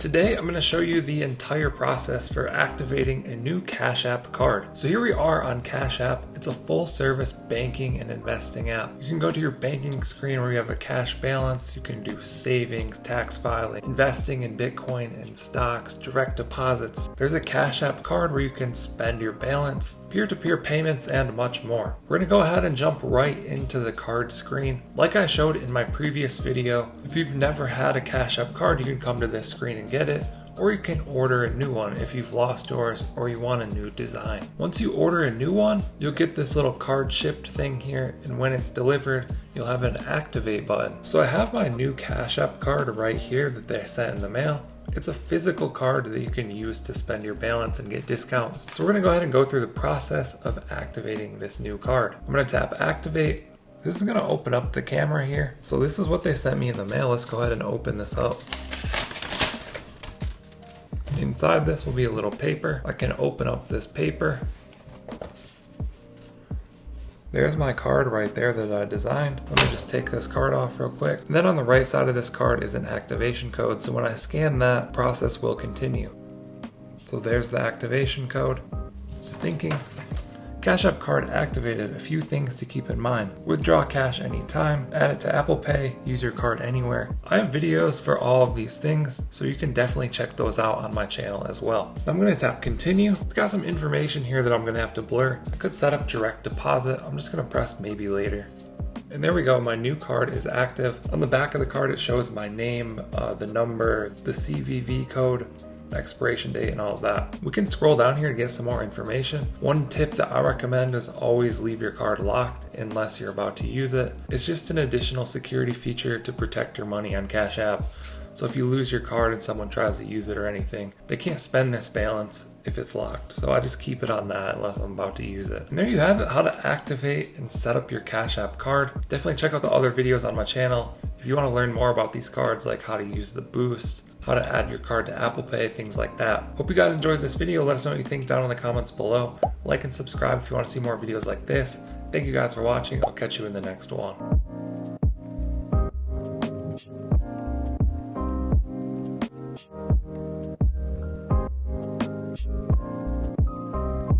Today I'm going to show you the entire process for activating a new Cash App card. So here we are on Cash App. It's a full service banking and investing app. You can go to your banking screen where you have a cash balance. You can do savings, tax filing, investing in Bitcoin and stocks, direct deposits. There's a Cash App card where you can spend your balance, peer-to-peer payments, and much more. We're going to go ahead and jump right into the card screen. Like I showed in my previous video, if you've never had a Cash App card, you can come to this screen and get it, or you can order a new one if you've lost yours or you want a new design. Once you order a new one, you'll get this little card shipped thing here, and when it's delivered, you'll have an activate button. So I have my new Cash App card right here that they sent in the mail. It's a physical card that you can use to spend your balance and get discounts. So we're gonna go ahead and go through the process of activating this new card. I'm gonna tap activate. This is gonna open up the camera here. So this is what they sent me in the mail. Let's go ahead and open this up. Inside this will be a little paper. I can open up this paper. There's my card right there that I designed. Let me just take this card off real quick. And then on the right side of this card is an activation code. So when I scan that, process will continue. So there's the activation code. Just thinking. Cash App card activated. A few things to keep in mind. Withdraw cash anytime, add it to Apple Pay, use your card anywhere. I have videos for all of these things, so you can definitely check those out on my channel as well. I'm going to tap continue. It's got some information here that I'm going to have to blur. I could set up direct deposit. I'm just going to press maybe later. And there we go, my new card is active. On the back of the card it shows my name, the number, the CVV code, expiration date, and all of that. We can scroll down here to get some more information. One tip that I recommend is always leave your card locked unless you're about to use it. It's just an additional security feature to protect your money on Cash App. So if you lose your card and someone tries to use it or anything, they can't spend this balance if it's locked. So I just keep it on that unless I'm about to use it. And there you have it, how to activate and set up your Cash App card. Definitely check out the other videos on my channel if you want to learn more about these cards, like how to use the boost, how to add your card to Apple Pay, things like that. Hope you guys enjoyed this video. Let us know what you think down in the comments below. Like and subscribe if you want to see more videos like this. Thank you guys for watching. I'll catch you in the next one.